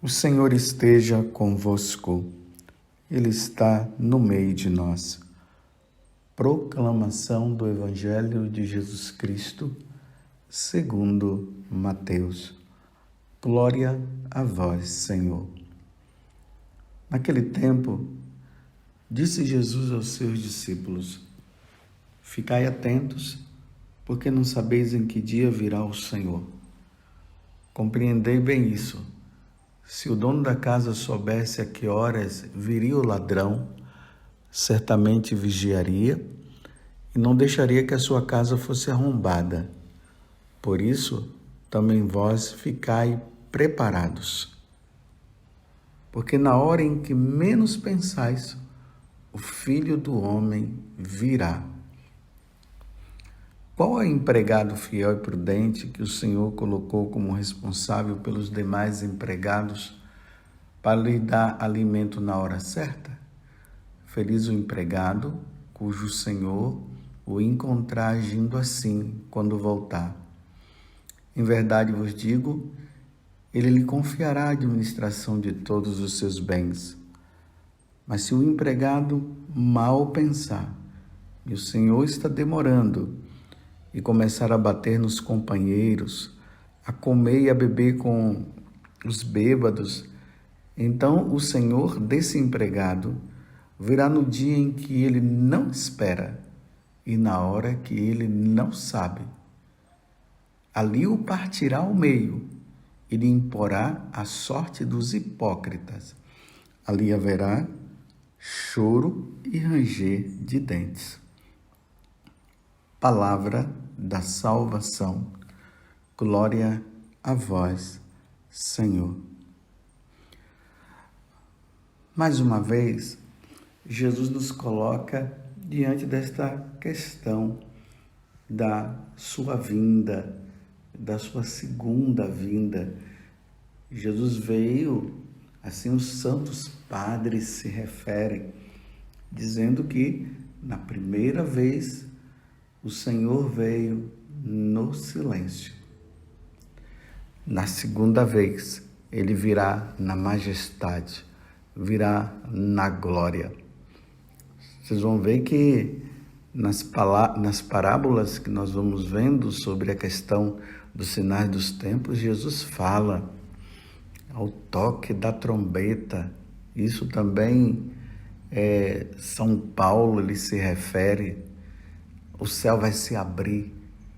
O Senhor esteja convosco, Ele está no meio de nós. Proclamação do Evangelho de Jesus Cristo, segundo Mateus. Glória a vós, Senhor. Naquele tempo, disse Jesus aos seus discípulos: Ficai atentos, porque não sabeis em que dia virá o Senhor. Compreendei bem isso. Se o dono da casa soubesse a que horas viria o ladrão, certamente vigiaria e não deixaria que a sua casa fosse arrombada. Por isso, também vós ficai preparados. Porque na hora em que menos pensais, o Filho do Homem virá. Qual é o empregado fiel e prudente que o Senhor colocou como responsável pelos demais empregados para lhe dar alimento na hora certa? Feliz o empregado cujo Senhor o encontrar agindo assim quando voltar. Em verdade vos digo, ele lhe confiará a administração de todos os seus bens. Mas se o empregado mal pensar, e o Senhor está demorando, e começar a bater nos companheiros, a comer e a beber com os bêbados, então o Senhor desse empregado virá no dia em que ele não espera e na hora que ele não sabe. Ali o partirá ao meio e lhe imporá a sorte dos hipócritas. Ali haverá choro e ranger de dentes. Palavra da salvação. Glória a vós, Senhor. Mais uma vez, Jesus nos coloca diante desta questão da sua vinda, da sua segunda vinda. Jesus veio, assim os santos padres se referem, dizendo que na primeira vez o Senhor veio no silêncio. Na segunda vez, ele virá na majestade, virá na glória. Vocês vão ver que nas parábolas que nós vamos vendo sobre a questão dos sinais dos tempos, Jesus fala ao toque da trombeta. Isso também São Paulo ele se refere. O céu vai se abrir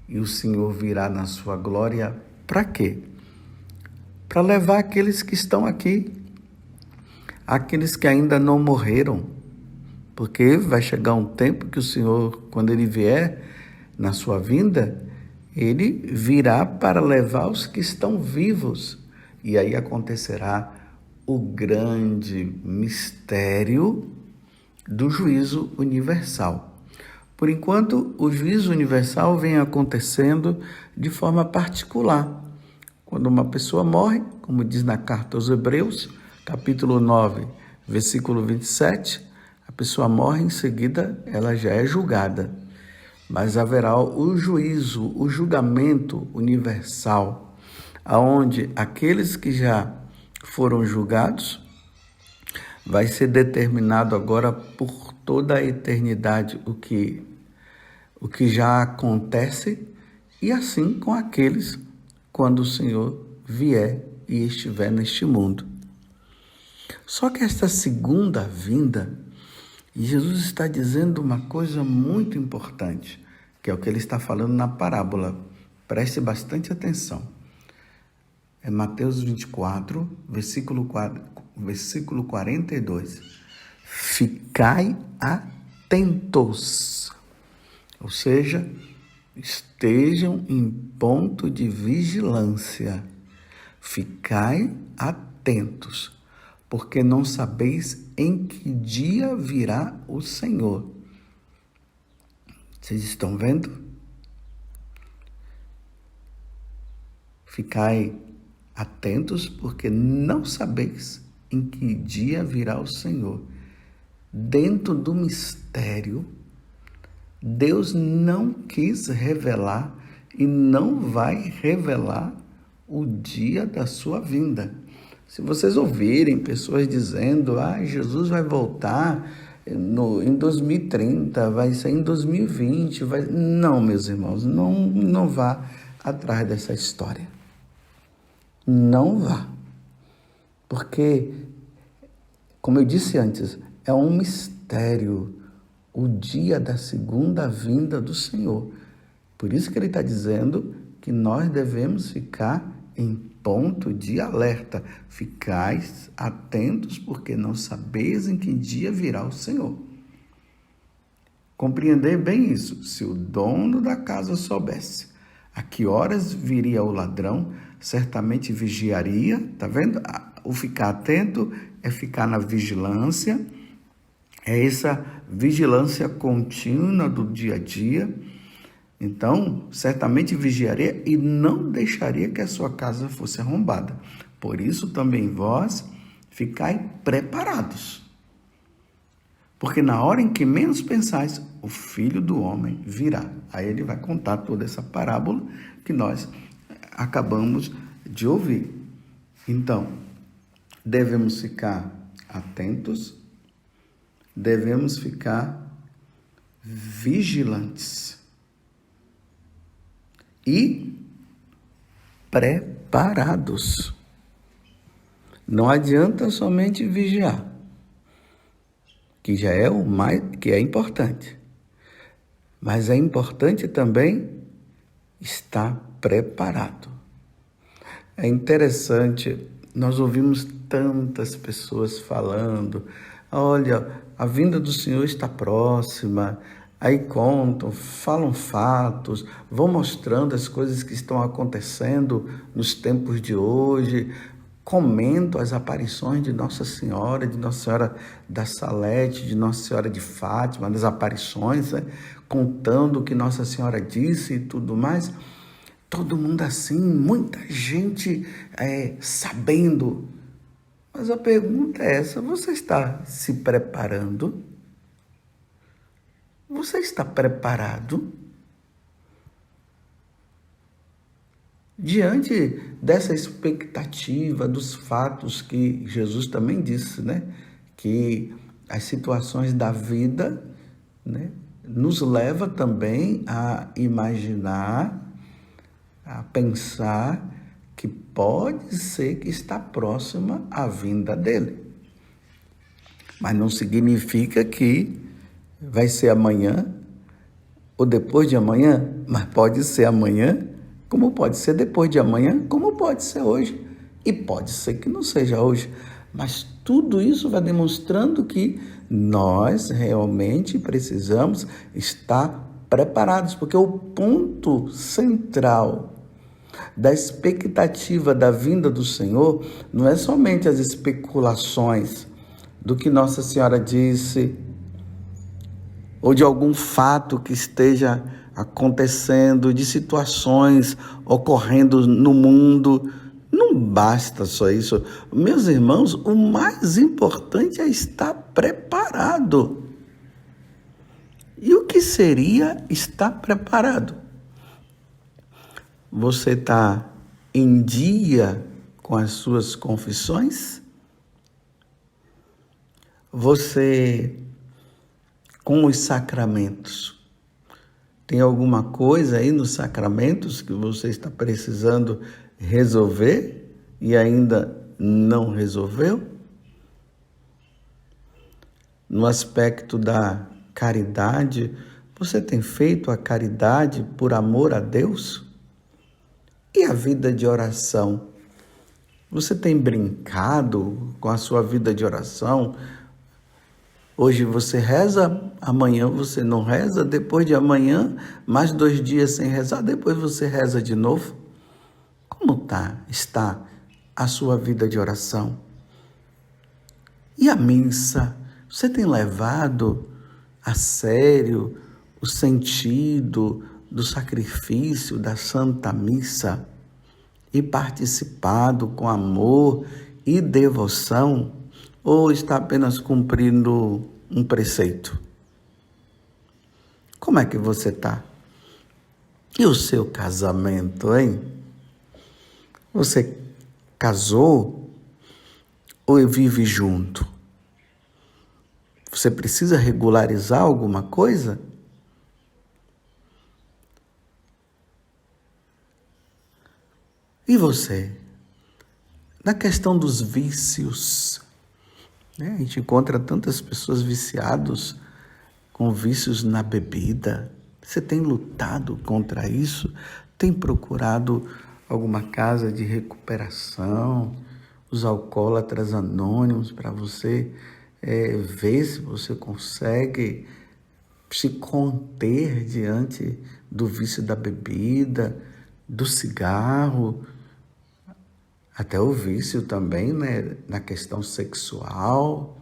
e o Senhor virá na sua glória. Para quê? Para levar aqueles que estão aqui, aqueles que ainda não morreram, porque vai chegar um tempo que o Senhor, quando Ele vier na sua vinda, Ele virá para levar os que estão vivos. E aí acontecerá o grande mistério do juízo universal. Por enquanto, o juízo universal vem acontecendo de forma particular. Quando uma pessoa morre, como diz na carta aos Hebreus, capítulo 9, versículo 27, a pessoa morre, em seguida ela já é julgada. Mas haverá o juízo, o julgamento universal, aonde aqueles que já foram julgados, vai ser determinado agora por toda a eternidade o que já acontece, e assim com aqueles quando o Senhor vier e estiver neste mundo. Só que esta segunda vinda, Jesus está dizendo uma coisa muito importante, que é o que ele está falando na parábola. Preste bastante atenção. É Mateus 24, versículo 42. Ficai atentos. Ou seja, estejam em ponto de vigilância. Ficai atentos, porque não sabeis em que dia virá o Senhor. Vocês estão vendo? Ficai atentos, porque não sabeis em que dia virá o Senhor. Dentro do mistério, Deus não quis revelar e não vai revelar o dia da sua vinda. Se vocês ouvirem pessoas dizendo, Jesus vai voltar em 2030, vai ser em 2020, não, meus irmãos, não vá atrás dessa história. Não vá. Porque, como eu disse antes, é um mistério o dia da segunda vinda do Senhor. Por isso que ele está dizendo que nós devemos ficar em ponto de alerta. Ficais atentos, porque não sabeis em que dia virá o Senhor. Compreender bem isso. Se o dono da casa soubesse a que horas viria o ladrão, certamente vigiaria, tá vendo? O ficar atento é ficar na vigilância, é essa vigilância contínua do dia a dia. Então, certamente vigiaria e não deixaria que a sua casa fosse arrombada. Por isso também vós ficai preparados. Porque na hora em que menos pensais, o Filho do Homem virá. Aí ele vai contar toda essa parábola que nós acabamos de ouvir. Então, devemos ficar atentos, devemos ficar vigilantes e preparados. Não adianta somente vigiar, que já é o mais, que é importante. Mas é importante também estar preparado. É interessante, nós ouvimos tantas pessoas falando, olha, a vinda do Senhor está próxima, aí contam, falam fatos, vão mostrando as coisas que estão acontecendo nos tempos de hoje, comentam as aparições de Nossa Senhora da Salete, de Nossa Senhora de Fátima, das aparições, né? Contando o que Nossa Senhora disse e tudo mais. Todo mundo assim, muita gente sabendo. Mas a pergunta é essa, você está se preparando? Você está preparado? Diante dessa expectativa dos fatos que Jesus também disse, né? Que as situações da vida, né, nos leva também a imaginar, a pensar que pode ser que está próxima a vinda dele. Mas não significa que vai ser amanhã ou depois de amanhã, mas pode ser amanhã, como pode ser depois de amanhã, como pode ser hoje. E pode ser que não seja hoje. Mas tudo isso vai demonstrando que nós realmente precisamos estar preparados, porque o ponto central da expectativa da vinda do Senhor não é somente as especulações do que Nossa Senhora disse ou de algum fato que esteja acontecendo, de situações ocorrendo no mundo. Não basta só isso. Meus irmãos, o mais importante é estar preparado. E o que seria estar preparado? Você está em dia com as suas confissões? Você, com os sacramentos, tem alguma coisa aí nos sacramentos que você está precisando resolver e ainda não resolveu? No aspecto da caridade, você tem feito a caridade por amor a Deus? E a vida de oração? Você tem brincado com a sua vida de oração? Hoje você reza, amanhã você não reza, depois de amanhã, mais 2 dias sem rezar, depois você reza de novo. Como está a sua vida de oração? E a missa? Você tem levado a sério o sentido do sacrifício da Santa Missa e participado com amor e devoção? Ou está apenas cumprindo um preceito? Como é que você está? E o seu casamento, hein? Você casou? ou vive junto? Você precisa regularizar alguma coisa? E você? Na questão dos vícios, né? A gente encontra tantas pessoas viciadas com vícios na bebida. Você tem lutado contra isso? Tem procurado alguma casa de recuperação, os alcoólatras anônimos, para você ver se você consegue se conter diante do vício da bebida, do cigarro, até o vício também, né, na questão sexual.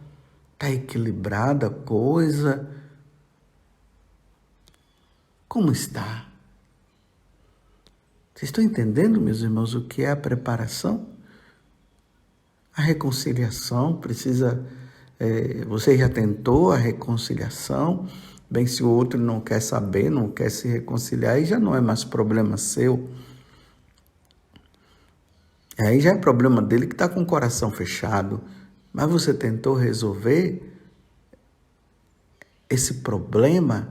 Está equilibrada a coisa? Como está? Vocês estão entendendo, meus irmãos, o que é a preparação? A reconciliação precisa... você já tentou a reconciliação? Bem, se o outro não quer saber, não quer se reconciliar, aí já não é mais problema seu. Aí já é problema dele que está com o coração fechado. Mas você tentou resolver esse problema?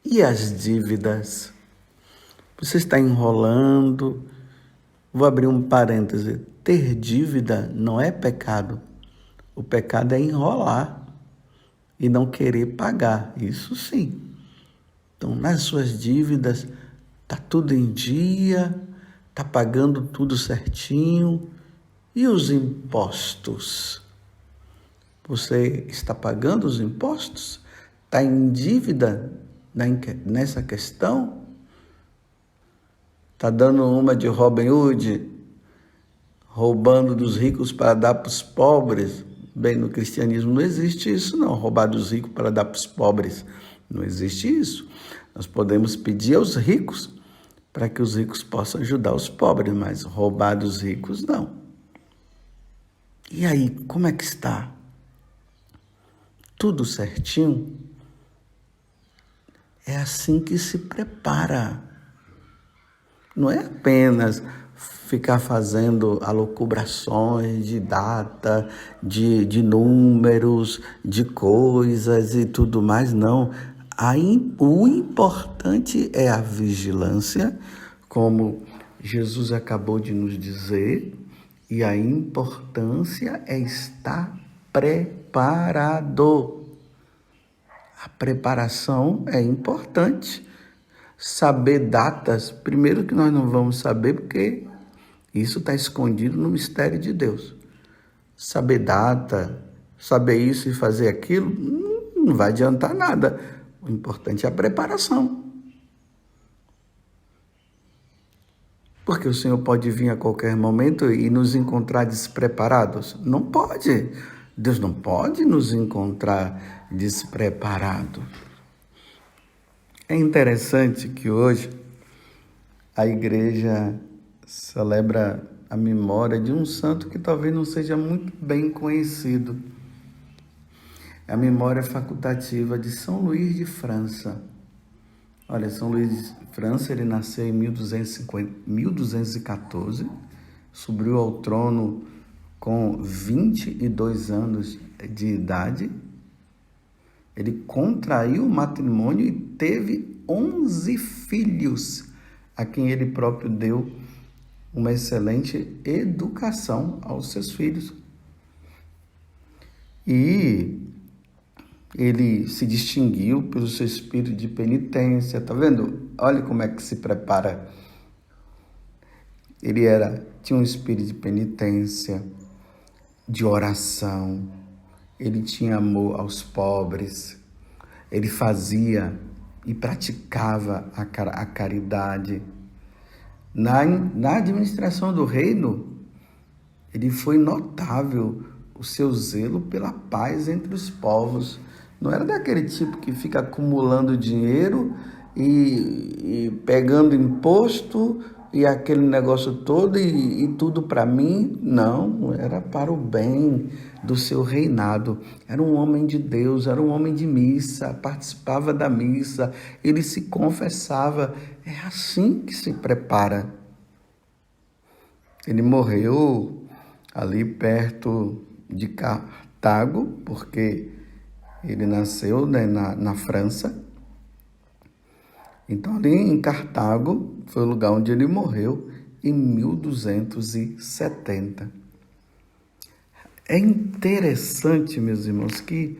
E as dívidas? Você está enrolando. Vou abrir um parêntese. Ter dívida não é pecado. O pecado é enrolar e não querer pagar. Isso sim. Então, nas suas dívidas, está tudo em dia, está pagando tudo certinho. E os impostos? Você está pagando os impostos? Está em dívida nessa questão? Está dando uma de Robin Hood, roubando dos ricos para dar para os pobres? Bem, no cristianismo não existe isso, não. Roubar dos ricos para dar para os pobres. Não existe isso. Nós podemos pedir aos ricos para que os ricos possam ajudar os pobres, mas roubar dos ricos, não. E aí, como é que está? Tudo certinho? É assim que se prepara. Não é apenas ficar fazendo alocubrações de data, de números, de coisas e tudo mais, não. O importante é a vigilância, como Jesus acabou de nos dizer, e a importância é estar preparado. A preparação é importante. Saber datas, primeiro que nós não vamos saber, porque isso está escondido no mistério de Deus. Saber data, saber isso e fazer aquilo, não vai adiantar nada. O importante é a preparação. Porque o Senhor pode vir a qualquer momento e nos encontrar despreparados? Não pode. Deus não pode nos encontrar despreparados. É interessante que hoje a igreja celebra a memória de um santo que talvez não seja muito bem conhecido. É a memória facultativa de São Luís de França. Olha, São Luís de França, ele nasceu em 1214, subiu ao trono com 22 anos de idade. Ele contraiu o matrimônio e teve 11 filhos, a quem ele próprio deu uma excelente educação aos seus filhos. E ele se distinguiu pelo seu espírito de penitência. Tá vendo? Olha como é que se prepara. Ele tinha um espírito de penitência, de oração. Ele tinha amor aos pobres. Ele fazia e praticava a caridade. Na administração do reino, ele foi notável o seu zelo pela paz entre os povos. Não era daquele tipo que fica acumulando dinheiro e pegando imposto e aquele negócio todo e tudo para mim. Não, era para o bem do seu reinado. Era um homem de Deus, era um homem de missa, participava da missa, ele se confessava. É assim que se prepara. Ele morreu ali perto de Cartago, porque ele nasceu, né, na França. Então, ali em Cartago foi o lugar onde ele morreu em 1270. É interessante, meus irmãos, que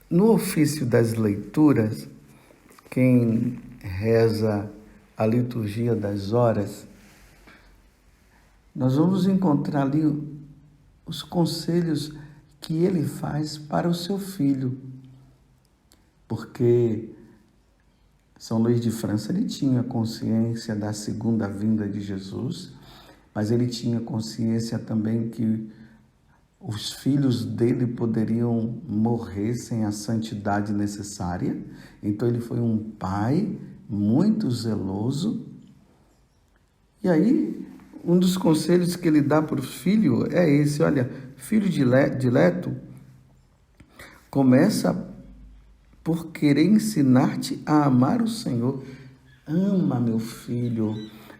no ofício das leituras, quem reza a liturgia das horas, nós vamos encontrar ali os conselhos que ele faz para o seu filho. Porque São Luís de França, ele tinha consciência da segunda vinda de Jesus, mas ele tinha consciência também que os filhos dele poderiam morrer sem a santidade necessária. Então ele foi um pai muito zeloso. E aí, um dos conselhos que ele dá para o filho é esse: olha, filho dileto, começa por querer ensinar-te a amar o Senhor. Ama, meu filho,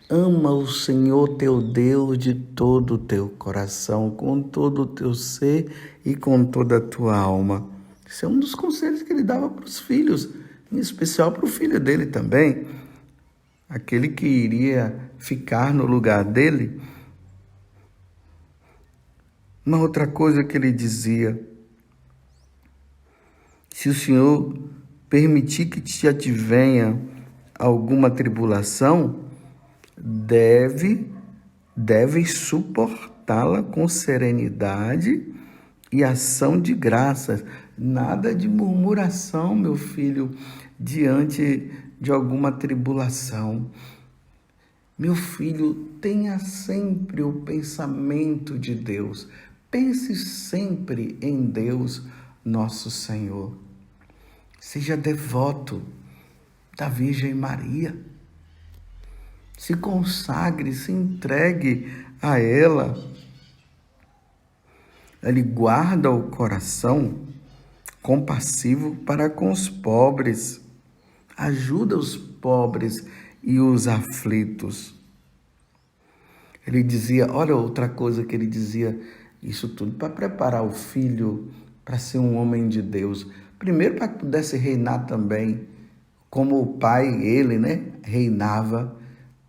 ama o Senhor teu Deus de todo o teu coração, com todo o teu ser e com toda a tua alma. Esse é um dos conselhos que ele dava para os filhos, em especial para o filho dele também, aquele que iria ficar no lugar dele. Uma outra coisa que ele dizia: se o Senhor permitir que te advenha alguma tribulação, deves suportá-la com serenidade e ação de graças. Nada de murmuração, meu filho, diante de alguma tribulação. Meu filho, tenha sempre o pensamento de Deus. Pense sempre em Deus, nosso Senhor. Seja devoto da Virgem Maria. Se consagre, se entregue a ela. Ele guarda o coração compassivo para com os pobres. Ajuda os pobres e os aflitos. Ele dizia, olha outra coisa que ele dizia, isso tudo para preparar o filho para ser um homem de Deus. Primeiro, para que pudesse reinar também, como o pai, ele, reinava,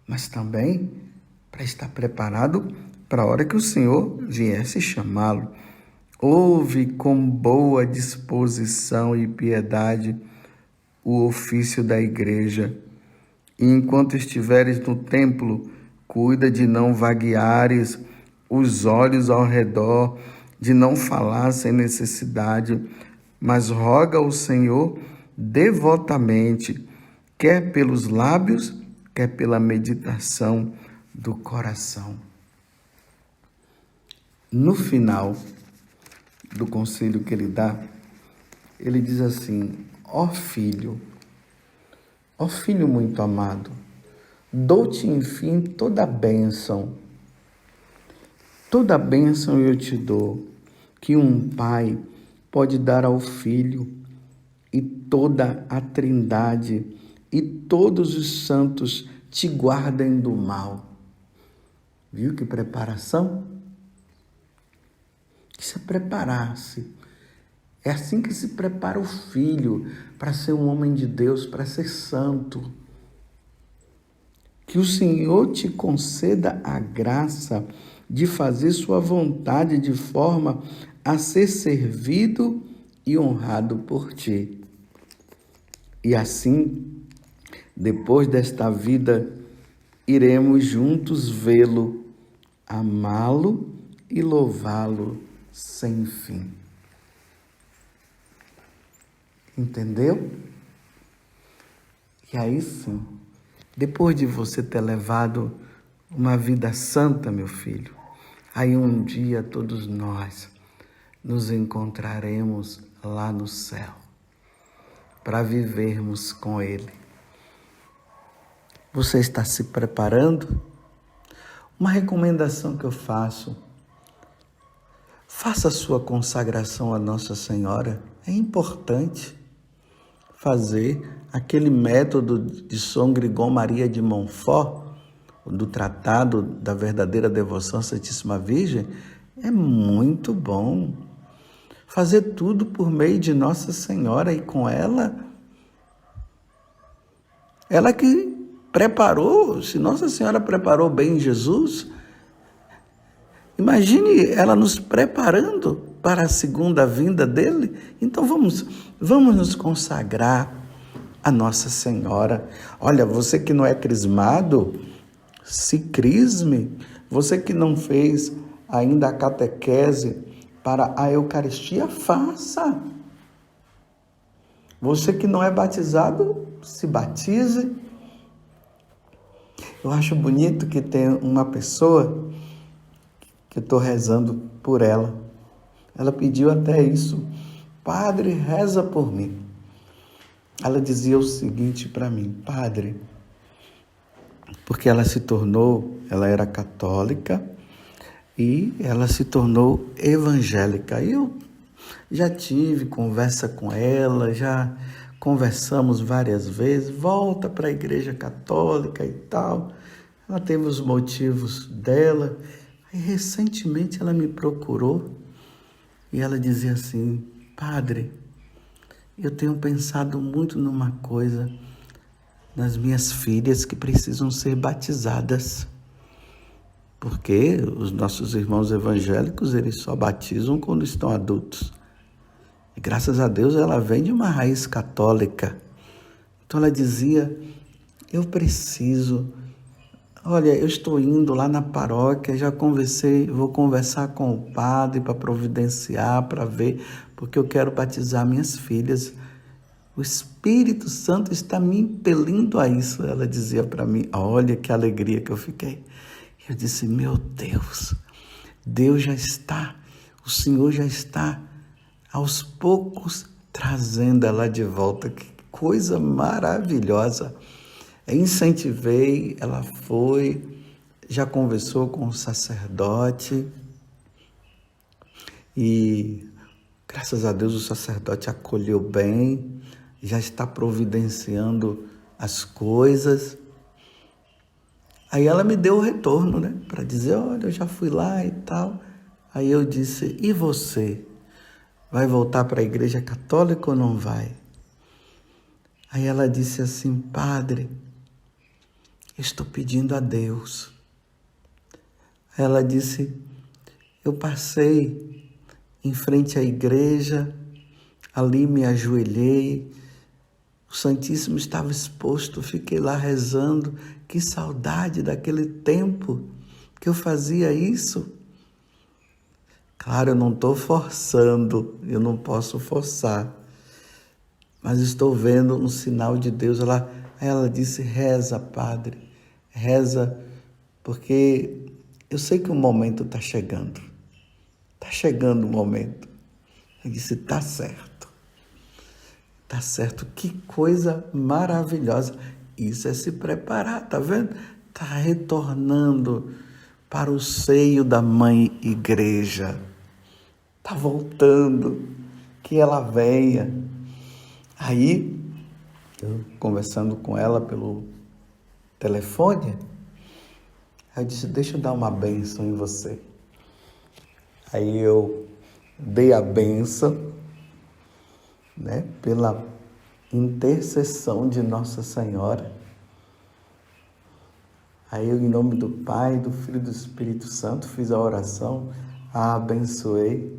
mas também para estar preparado para a hora que o Senhor viesse chamá-lo. Ouve com boa disposição e piedade o ofício da igreja, e enquanto estiveres no templo, cuida de não vagueares os olhos ao redor, de não falar sem necessidade, mas roga ao Senhor devotamente, quer pelos lábios, quer pela meditação do coração. No final do conselho que ele dá, ele diz assim: ó filho muito amado, dou-te enfim toda bênção eu te dou, que um pai pode dar ao filho, e toda a Trindade e todos os santos te guardem do mal. Viu que preparação? Isso é preparar-se. É assim que se prepara o filho para ser um homem de Deus, para ser santo. Que o Senhor te conceda a graça de fazer sua vontade de forma a ser servido e honrado por ti. E assim, depois desta vida, iremos juntos vê-lo, amá-lo e louvá-lo sem fim. Entendeu? E aí sim, depois de você ter levado uma vida santa, meu filho, aí um dia todos nós nos encontraremos lá no céu para vivermos com Ele. Você está se preparando? Uma recomendação que eu faço: faça a sua consagração a Nossa Senhora. É importante fazer aquele método de São Gregório Maria de Montfort, do Tratado da Verdadeira Devoção à Santíssima Virgem. É muito bom fazer tudo por meio de Nossa Senhora e com ela que preparou, se Nossa Senhora preparou bem Jesus, imagine ela nos preparando para a segunda vinda dele. Então vamos nos consagrar a Nossa Senhora. Olha, você que não é crismado, se crisme. Você que não fez ainda a catequese para a Eucaristia, faça. Você que não é batizado, se batize. Eu acho bonito que tem uma pessoa que eu estou rezando por ela. Ela pediu até isso. Padre, reza por mim. Ela dizia o seguinte para mim: Padre, porque ela era católica e ela se tornou evangélica. Eu já tive conversa com ela, já conversamos várias vezes, volta para a Igreja Católica e tal. Ela teve os motivos dela. Aí, recentemente ela me procurou e ela dizia assim: Padre, eu tenho pensado muito numa coisa, nas minhas filhas que precisam ser batizadas. Porque os nossos irmãos evangélicos, eles só batizam quando estão adultos. E graças a Deus ela vem de uma raiz católica. Então ela dizia: eu preciso, olha, eu estou indo lá na paróquia, já conversei, vou conversar com o padre para providenciar, para ver, porque eu quero batizar minhas filhas. O Espírito Santo está me impelindo a isso. Ela dizia para mim. Olha que alegria que eu fiquei. Eu disse: meu Deus, Deus já está, o Senhor já está aos poucos trazendo ela de volta. Que coisa maravilhosa. Eu incentivei, ela foi, já conversou com o sacerdote e graças a Deus o sacerdote acolheu bem, já está providenciando as coisas. Aí ela me deu o retorno, né? Para dizer: olha, eu já fui lá e tal. Aí eu disse: e você? Vai voltar para a Igreja Católica ou não vai? Aí ela disse assim: Padre, estou pedindo a Deus. Aí ela disse: eu passei em frente à igreja, ali me ajoelhei, o Santíssimo estava exposto, fiquei lá rezando. Que saudade daquele tempo que eu fazia isso. Claro, eu não estou forçando, eu não posso forçar, mas estou vendo um sinal de Deus. Ela disse: reza, Padre, reza, porque eu sei que o momento está chegando. Está chegando o momento. Eu disse: está certo. Tá certo, que coisa maravilhosa. Isso é se preparar, tá vendo? Tá retornando para o seio da mãe igreja. Tá voltando, que ela venha. Aí, eu conversando com ela pelo telefone, eu disse: deixa eu dar uma bênção em você. Aí eu dei a bênção, né, pela intercessão de Nossa Senhora. Aí eu, em nome do Pai, do Filho e do Espírito Santo, fiz a oração, a abençoei.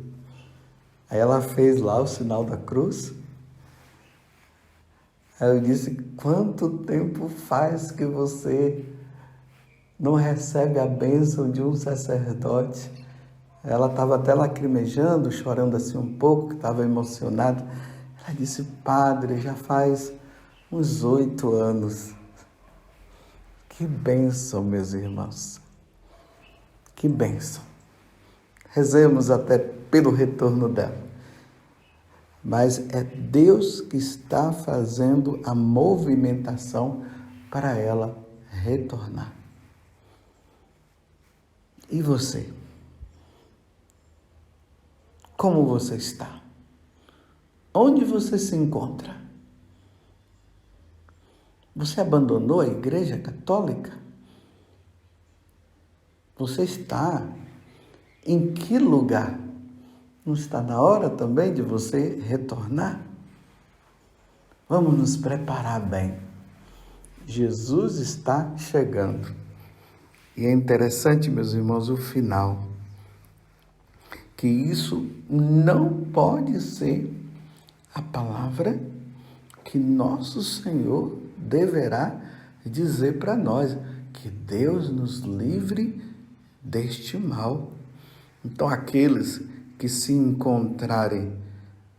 Aí ela fez lá o sinal da cruz. Aí eu disse: quanto tempo faz que você não recebe a bênção de um sacerdote? Ela estava até lacrimejando, chorando assim um pouco, que estava emocionada. Ela disse: Padre, já faz uns 8 anos. Que bênção, meus irmãos. Que bênção. Rezemos até pelo retorno dela. Mas é Deus que está fazendo a movimentação para ela retornar. E você? Como você está? Onde você se encontra? Você abandonou a Igreja Católica? Você está Em que lugar? Não está na hora também de você retornar? Vamos nos preparar bem. Jesus está chegando. E é interessante, meus irmãos, o final. Que isso não pode ser a palavra que nosso Senhor deverá dizer para nós. Que Deus nos livre deste mal. Então, aqueles que se encontrarem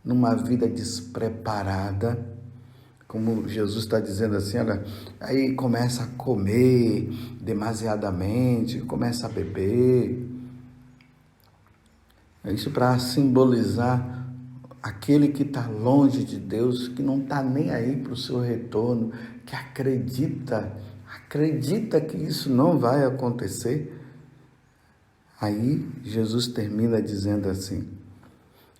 numa vida despreparada, como Jesus está dizendo assim, olha, aí começa a comer demasiadamente, começa a beber. Isso para simbolizar aquele que está longe de Deus, que não está nem aí para o seu retorno, que acredita que isso não vai acontecer. Aí Jesus termina dizendo assim: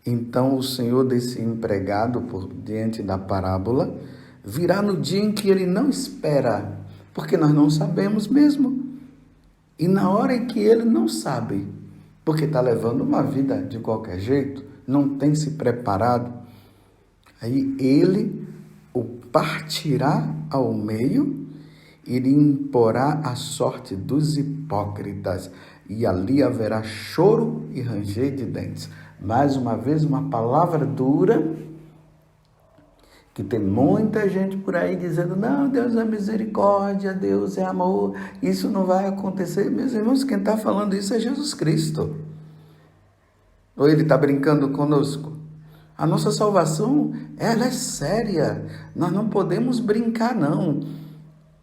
então o senhor desse empregado, por diante da parábola, virá no dia em que ele não espera, porque nós não sabemos mesmo. E na hora em que ele não sabe, porque está levando uma vida de qualquer jeito, não tem se preparado, aí ele o partirá ao meio e lhe imporá a sorte dos hipócritas, e ali haverá choro e ranger de dentes. Mais uma vez, uma palavra dura, que tem muita gente por aí dizendo, não, Deus é misericórdia, Deus é amor, isso não vai acontecer. Meus irmãos, quem está falando isso é Jesus Cristo. Ou ele está brincando conosco? A nossa salvação, ela é séria, nós não podemos brincar, não.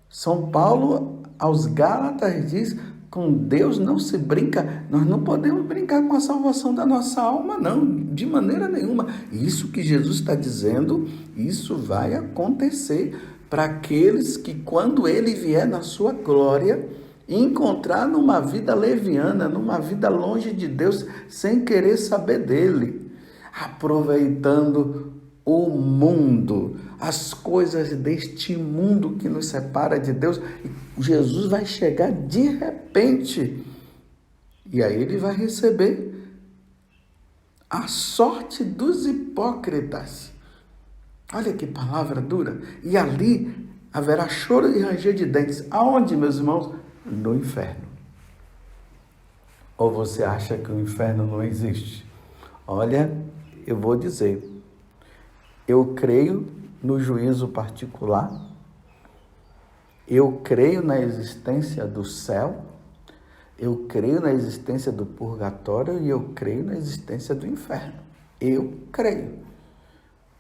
São Paulo aos Gálatas diz, com Deus não se brinca, nós não podemos brincar com a salvação da nossa alma, não, de maneira nenhuma. Isso que Jesus está dizendo, isso vai acontecer para aqueles que, quando ele vier na sua glória, encontrar numa vida leviana, numa vida longe de Deus, sem querer saber dele, aproveitando o mundo, as coisas deste mundo que nos separa de Deus. Jesus vai chegar de repente e aí ele vai receber a sorte dos hipócritas. Olha que palavra dura. E ali haverá choro e ranger de dentes. Aonde, meus irmãos? No inferno. Ou você acha que o inferno não existe? Olha, eu vou dizer, eu creio no juízo particular, eu creio na existência do céu, eu creio na existência do purgatório e eu creio na existência do inferno. Eu creio.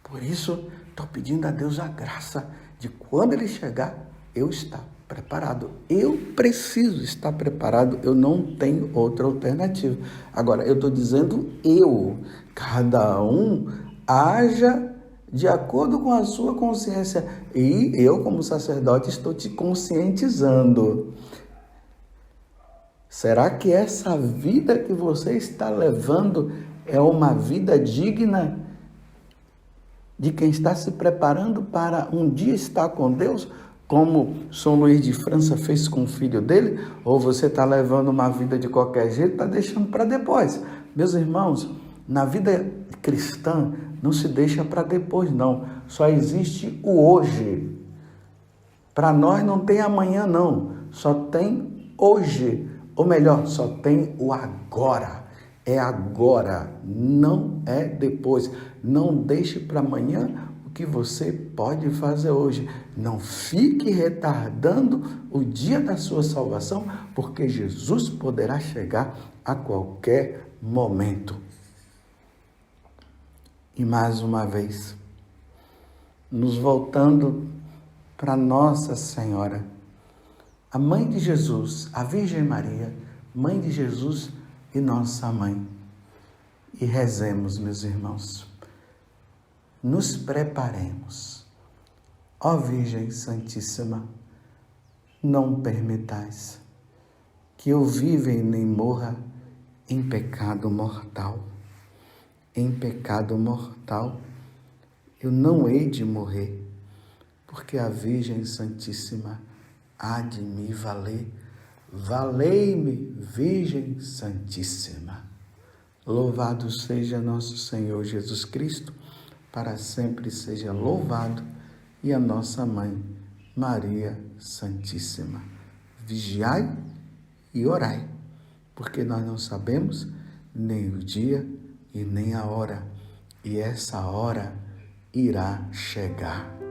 Por isso, estou pedindo a Deus a graça de quando ele chegar, eu estar preparado. Eu preciso estar preparado, eu não tenho outra alternativa. Agora, eu estou dizendo cada um haja de acordo com a sua consciência. E eu, como sacerdote, estou te conscientizando. Será que essa vida que você está levando é uma vida digna de quem está se preparando para um dia estar com Deus, como São Luís de França fez com o filho dele? Ou você está levando uma vida de qualquer jeito, está deixando para depois? Meus irmãos, na vida cristã, não se deixa para depois, não. Só existe o hoje. Para nós não tem amanhã, não. Só tem hoje. Ou melhor, só tem o agora. É agora, não é depois. Não deixe para amanhã o que você pode fazer hoje. Não fique retardando o dia da sua salvação, porque Jesus poderá chegar a qualquer momento. E mais uma vez, nos voltando para Nossa Senhora, a mãe de Jesus, a Virgem Maria, mãe de Jesus e nossa mãe. E rezemos, meus irmãos. Nos preparemos. Ó Virgem Santíssima, não permitais que eu viva e nem morra em pecado mortal. Em pecado mortal, eu não hei de morrer, porque a Virgem Santíssima há de me valer. Valei-me, Virgem Santíssima. Louvado seja nosso Senhor Jesus Cristo, para sempre seja louvado, e a nossa Mãe, Maria Santíssima. Vigiai e orai, porque nós não sabemos nem o dia e nem a hora, e essa hora irá chegar.